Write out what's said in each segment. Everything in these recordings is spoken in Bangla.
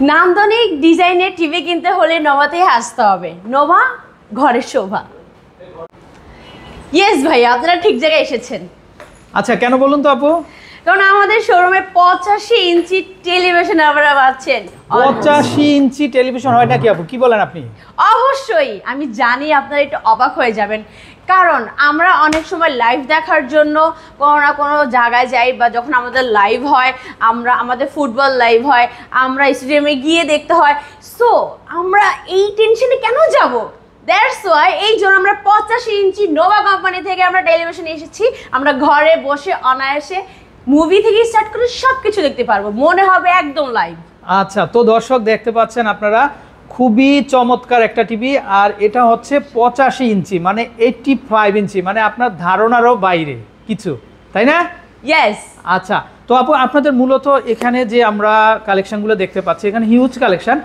নান্দনিক ডিজাইনের টিভি কিনতে হলে নোভাতেই আসতে হবে। নোভা, ঘরের শোভা। ইয়েস ভাই, আপনারা ঠিক জায়গায় এসেছেন। আচ্ছা, কেন বলুন তো আপু? কারণ আমাদের শোরুমে 85 ইঞ্চি টেলিভিশন আপনারা পাচ্ছেন। 85 ইঞ্চি টেলিভিশন হয় নাকি আপু? কি বলেন আপনি? অবশ্যই, আমি জানি আপনারা একটু অবাক হয়ে যাবেন, কারণ আমরা অনেক সময় লাইভ দেখার জন্য কোনো না কোনো জায়গায় যাই, বা যখন আমাদের লাইভ হয়, আমাদের ফুটবল লাইভ হয়, আমরা স্টেডিয়ামে গিয়ে দেখতে হয়। সো আমরা এই টেনশনে কেন যাব? দ্যাটস ওয়াই এই জন্য আমরা 85 ইঞ্চি নোভা কোম্পানি থেকে আমরা টেলিভিশন এসেছি। আমরা ঘরে বসে অনায়াসে মুভি থেকে স্টার্ট করে সব কিছু দেখতে পারবো, মনে হবে একদম লাইভ। আচ্ছা, তো দর্শক দেখতে পাচ্ছেন আপনারা, খুবই চমৎকার একটা টিভি। আর এটা হচ্ছে 85 ইঞ্চি, মানে 85 ইঞ্চি, মানে আপনার ধারণারও বাইরে কিছু, তাই না? ইয়েস। আচ্ছা, তো আপু আপনাদের মূলত এখানে যে আমরা কালেকশনগুলো দেখতে পাচ্ছি, এখানে হিউজ কালেকশন।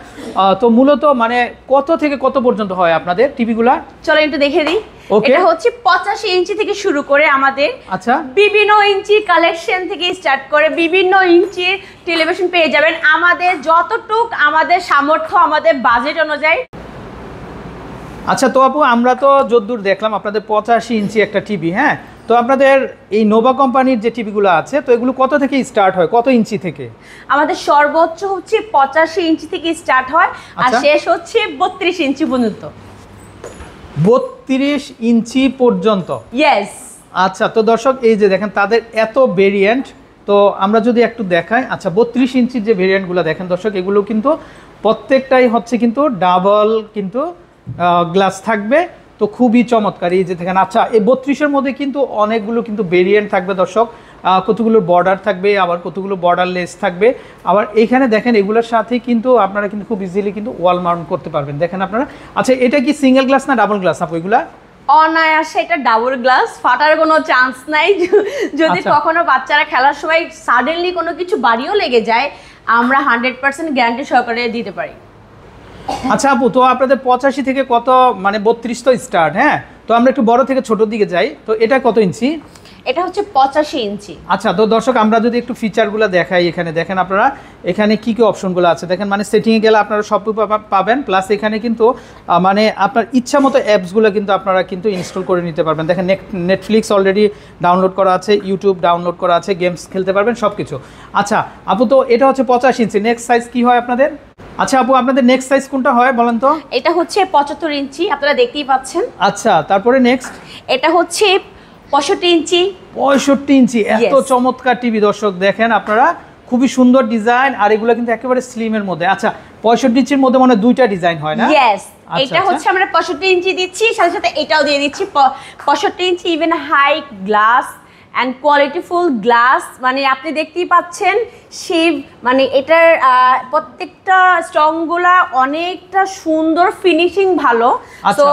তো মূলত মানে কত থেকে কত পর্যন্ত হয় আপনাদের টিভিগুলা? চলো একটু দেখে দিই। এটা হচ্ছে 85 ইঞ্চি থেকে শুরু করে আমাদের, আচ্ছা, বিভিন্ন ইঞ্চি কালেকশন থেকে স্টার্ট করে বিভিন্ন ইঞ্চির টেলিভিশন পেয়ে যাবেন আমাদের যতটুক আমাদের সামর্থ্য, আমাদের বাজেট অনুযায়ী। আচ্ছা, তো আপু আমরা তো যদ্দূর দেখলাম আপনাদের 85 ইঞ্চি একটা টিভি, হ্যাঁ, তো আপনাদের এই নোভা কোম্পানির যে টিভিগুলো আছে, তো এগুলো কত থেকে স্টার্ট হয়, কত ইঞ্চি থেকে? আমাদের সর্বোচ্চ হচ্ছে 85 ইঞ্চি থেকে স্টার্ট হয়, আর শেষ হচ্ছে 32 ইঞ্চি পর্যন্ত। 32 ইঞ্চি পর্যন্ত? ইয়েস। আচ্ছা, তো দর্শক এই যে দেখেন তাদের এত ভেরিয়েন্ট, তো আমরা যদি একটু দেখাই। আচ্ছা, 32 ইঞ্চির যে ভেরিয়েন্টগুলো দেখেন দর্শক, এগুলো কিন্তু প্রত্যেকটাই হচ্ছে কিন্তু ডাবল কিন্তু গ্লাস থাকবে, তো খুবই চমৎকার। এই যে দেখেন, আচ্ছা এই 32-এর মধ্যে কিন্তু অনেকগুলো কিন্তু ভেরিয়েন্ট থাকবে দর্শক, কতগুলো বর্ডার থাকবে, আবার কতগুলো বর্ডারলেস থাকবে। আবার এইখানে দেখেন এগুলোর সাথে কিন্তু আপনারা কিন্তু খুব ইজিলি কিন্তু ওয়াল মাউন্ট করতে পারবেন, দেখেন আপনারা। আচ্ছা, এটা কি সিঙ্গেল গ্লাস না ডাবল গ্লাস আপু এগুলা? অনায়াসে এটা ডাবল গ্লাস, ফাটার কোনো চান্স নাই। যদি কখনো বাচ্চারা খেলার সময় সাডেনলি কোনো কিছু বাড়িও লেগে যায়, আমরা 100% গ্যারান্টি সহকারে দিতে পারি। আচ্ছা আপু, তো আপনাদের 85 থেকে কত, মানে 32 তো স্টার্ট, হ্যাঁ, তো আমরা একটু বড় থেকে ছোটোর দিকে যাই, তো এটা কত ইঞ্চি? এটা হচ্ছে 85 ইঞ্চি। আচ্ছা, তো দর্শক আমরা যদি একটু ফিচারগুলো দেখাই, এখানে দেখেন আপনারা, এখানে কি কি অপশনগুলো আছে দেখেন, মানে সেটিংয়ে গেলে আপনারা সব পাবেন, প্লাস এখানে কিন্তু মানে আপনার ইচ্ছা মতো অ্যাপসগুলো কিন্তু আপনারা কিন্তু ইনস্টল করে নিতে পারবেন। দেখেন নেটফ্লিক্স অলরেডি ডাউনলোড করা আছে, ইউটিউব ডাউনলোড করা আছে, গেমস খেলতে পারবেন সব কিছু। আচ্ছা আপু, তো এটা হচ্ছে 85 ইঞ্চি, নেক্সট সাইজ কি হয় আপনাদের? আচ্ছা আপু, আপনাদের নেক্সট সাইজ কোনটা হয় বলেন তো? এটা হচ্ছে 75 ইঞ্চি, আপনারা দেখতেই পাচ্ছেন। আচ্ছা, তারপরে নেক্সট এটা হচ্ছে 65 ইঞ্চি। 65 ইঞ্চি, এত চমৎকার টিভি দর্শক দেখেন আপনারা, খুবই সুন্দর ডিজাইন, আর এগুলো কিন্তু একেবারে স্লিমের মধ্যে। আচ্ছা, 65 ইঞ্চির মধ্যে মানে দুইটা ডিজাইন হয় না? ইয়েস, এটা হচ্ছে আমরা 65 ইঞ্চি দিচ্ছি, সাথে সাথে এটাও দিয়ে দিচ্ছি 65 ইঞ্চি, even high glass and qualityful glass. মানে আপনি দেখতেই পাচ্ছেন শিব, মানে এটার প্রত্যেকটা স্ট্রংগুলা অনেকটা সুন্দর, ফিনিশিং ভালো। তো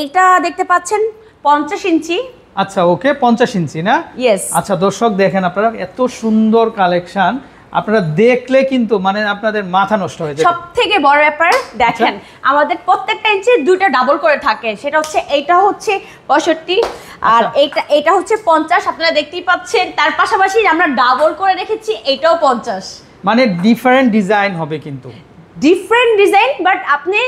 এইটা দেখতে পাচ্ছেন 50 ইঞ্চি। আচ্ছা, ওকে, 50 ইঞ্চি না? ইয়েস। আচ্ছা দর্শক দেখেন আপনারা, এত সুন্দর কালেকশন, আপনারা দেখলে কিন্তু মানে আপনাদের মাথা নষ্ট হয়ে যায়। সব থেকে বড় ব্যাপার দেখেন, আমাদের প্রত্যেকটা ইঞ্চি দুইটা ডাবল করে থাকে, সেটা হচ্ছে এইটা হচ্ছে 65 আর এটা হচ্ছে 50, আপনারা দেখতেই পাচ্ছেন। তার পাশাপাশি আমরা ডাবল করে রেখেছি, এটাও 50, মানে ডিফারেন্ট ডিজাইন হবে, কিন্তু ডিফারেন্ট ডিজাইন, বাট আপনি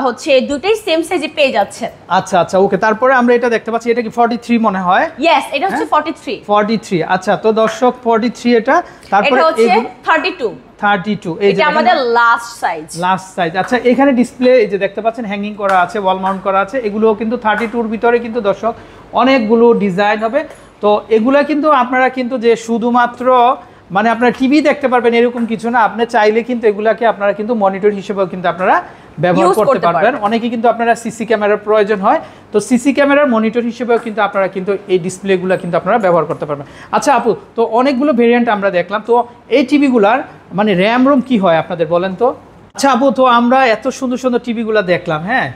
হচ্ছে দুটোই সেম সাইজে পেয়ে যাচ্ছে। আচ্ছা আচ্ছা, ওকে, তারপরে আমরা এটা দেখতে পাচ্ছি, এটা কি 43 মনে হয়? ইয়েস, এটা হচ্ছে 43। আচ্ছা, তো দর্শক 43 এটা, তারপরে এটা হচ্ছে 32। এই যে আমাদের লাস্ট সাইজ। আচ্ছা, এখানে ডিসপ্লে এই যে দেখতে পাচ্ছেন হ্যাঙ্গিং করা আছে, ওয়াল মাউন্ট করা আছে, এগুলোও কিন্তু 32 এর ভিতরে কিন্তু দর্শক অনেকগুলো ডিজাইন হবে। তো এগুলা কিন্তু আপনারা কিন্তু যে শুধুমাত্র মানে আপনারা টিভি দেখতে পারবেন এরকম কিছু না, আপনি চাইলে কিন্তু এগুলাকে আপনারা কিন্তু মনিটর হিসেবেও কিন্তু আপনারা ব্যবহার করতে পারবেন। অনেকে কিন্তু আপনারা সিসি ক্যামেরার প্রয়োজন হয়, তো সিসি ক্যামেরার মনিটর হিসেবেও কিন্তু আপনারা কিন্তু এই ডিসপ্লেগুলো কিন্তু আপনারা ব্যবহার করতে পারবেন। আচ্ছা আপু, তো অনেকগুলো ভেরিয়েন্ট আমরা দেখলাম, তো এই টিভিগুলার মানে র্যাম রোম কি হয় আপনাদের বলেন তো? আচ্ছা আপু, তো আমরা এত সুন্দর সুন্দর টিভিগুলো দেখলাম, হ্যাঁ,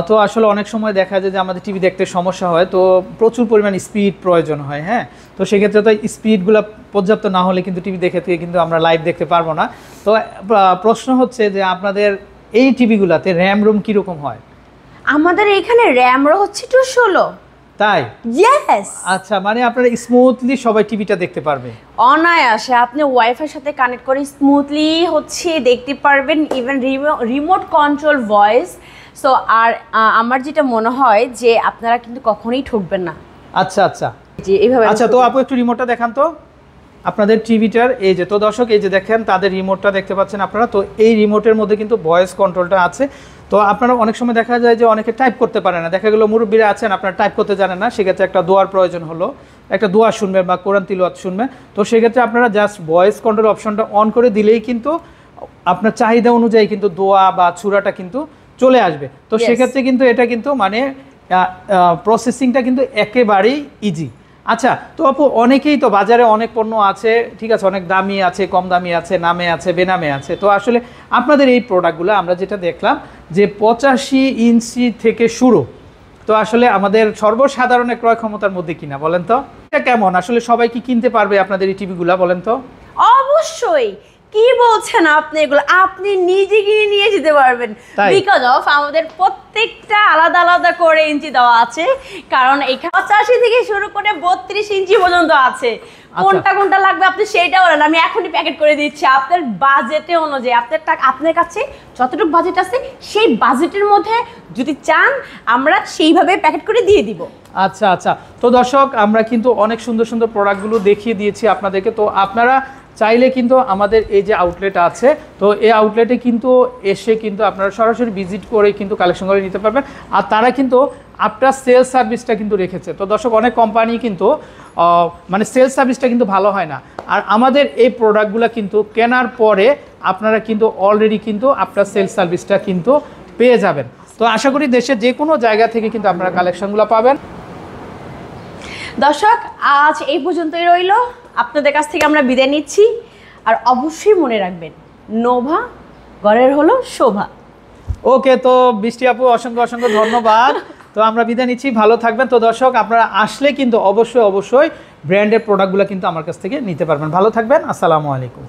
তো আসলে অনেক সময় দেখা যায় যে আমাদের টিভি দেখতে সমস্যা হয়, তো প্রচুর পরিমাণ স্পিড প্রয়োজন হয়, হ্যাঁ, তো সেক্ষেত্রে তো স্পিডগুলো পর্যাপ্ত না হলে কিন্তু টিভি দেখে থেকে কিন্তু আমরা লাইভ দেখতে পারবো না। তো প্রশ্ন হচ্ছে যে আপনাদের এই টিভিগুলোতে র্যাম রোম কীরকম হয়? আমাদের এখানে র্যাম রোম হচ্ছে 216। তাই? ইয়েস। আচ্ছা, মানে আপনারা স্মুথলি সবাই টিভিটা দেখতে পারবে? অনায়াসে আপনি ওয়াইফাই সাথে কানেক্ট করে স্মুথলি হচ্ছে দেখতে পারবেন, even remote control voice. So আর আমার যেটা মনে হয় যে আপনারা কিন্তু কখনোই ঠকবেন না। আচ্ছা আচ্ছা, জি এইভাবে। আচ্ছা, তো আপু একটু রিমোটটা দেখান তো আপনাদের টিভিটার। এই যে, তো দর্শক এই যে দেখেন তাদের রিমোটটা দেখতে পাচ্ছেন আপনারা। তো এই রিমোটের মধ্যে কিন্তু ভয়েস কন্ট্রোলটা আছে। তো আপনারা অনেক সময় দেখা যায় যে অনেকে টাইপ করতে পারে না, দেখা গেলো মুরব্বীরা আছেন আপনারা টাইপ করতে জানেন না, সেক্ষেত্রে একটা দোয়ার প্রয়োজন হলো, একটা দোয়া শুনবেন বা কোরআন তিলাওয়াত শুনবেন। তো সেক্ষেত্রে আপনারা জাস্ট ভয়েস কন্ট্রোল অপশনটা অন করে দিলেই কিন্তু আপনার চাহিদা অনুযায়ী কিন্তু দোয়া বা সূরাটা কিন্তু চলে আসবে। তো সেক্ষেত্রে কিন্তু এটা কিন্তু মানে প্রসেসিংটা কিন্তু একেবারেই ইজি। আচ্ছা, তো আপু অনেকেই তো বাজারে অনেক পণ্য আছে, ঠিক আছে, অনেক দামি আছে, কম দামি আছে, নামে আছে, বেনামে আছে। তো আসলে আপনাদের এই প্রোডাক্টগুলো আমরা যেটা দেখলাম যে 85 ইঞ্চি থেকে শুরু, তো আসলে আমাদের সর্বসাধারণের ক্রয় ক্ষমতার মধ্যে কিনা বলেন তো এটা কেমন, আসলে সবাই কি কিনতে পারবে আপনাদের এই টিভিগুলো বলেন তো? অবশ্যই। কি বলছেন আপনি এগুলো? আপনি নিজে কিনে নিয়ে যেতে পারবেন, বিকজ অফ আমাদের প্রত্যেকটা আলাদা আলাদা করে ইঞ্চি দেওয়া আছে। কারণ এখানে 85 থেকে শুরু করে 32 ইঞ্চি পর্যন্ত আছে। কোনটা কোনটা লাগবে আপনি সেইটা বলেন, আমি এখনই প্যাকেট করে দিচ্ছি আপনার বাজেটে অনুযায়ী। আপনার কাছে যতটুকু বাজেট আছে সেই বাজেটের মধ্যে যদি চান আমরা সেইভাবে প্যাকেট করে দিয়ে দিব। আচ্ছা আচ্ছা, তো দর্শক আমরা কিন্তু অনেক সুন্দর সুন্দর প্রোডাক্টগুলো দেখিয়ে দিয়েছি আপনাদেরকে। তো আপনারা চাইলে কিন্তু আমাদের এই যে আউটলেট আছে, তো এই আউটলেটে কিন্তু এসে কিন্তু আপনারা সরাসরি ভিজিট করে কিন্তু কালেকশন করে নিতে পারবেন। আর তারা কিন্তু আফটার সেলস সার্ভিসটা কিন্তু রেখেছে। তো দর্শক অনেক কোম্পানি কিন্তু মানে সেলস সার্ভিসটা কিন্তু ভালো হয় না, আর আমাদের এই প্রোডাক্টগুলো কিন্তু কেনার পরে আপনারা কিন্তু অলরেডি কিন্তু আফটার সেলস সার্ভিসটা কিন্তু পেয়ে যাবেন। তো আশা করি দেশের যে কোনো জায়গা থেকে কিন্তু আপনারা কালেকশনগুলো পাবেন। দর্শক আজ এই পর্যন্তই রইল, আপনাদের কাছ থেকে আমরা বিদায় নিচ্ছি। আর অবশ্যই মনে রাখবেন, নোভা ঘরের হলো শোভা। ওকে, তো বৃষ্টি আপু অসংখ্য অসংখ্য ধন্যবাদ। তো আমরা বিদায় নিচ্ছি, ভালো থাকবেন। তো দর্শক আপনারা আসলে কিন্তু অবশ্যই অবশ্যই ব্র্যান্ডের প্রোডাক্টগুলো কিন্তু আমার কাছ থেকে নিতে পারবেন। ভালো থাকবেন, আসসালামু আলাইকুম।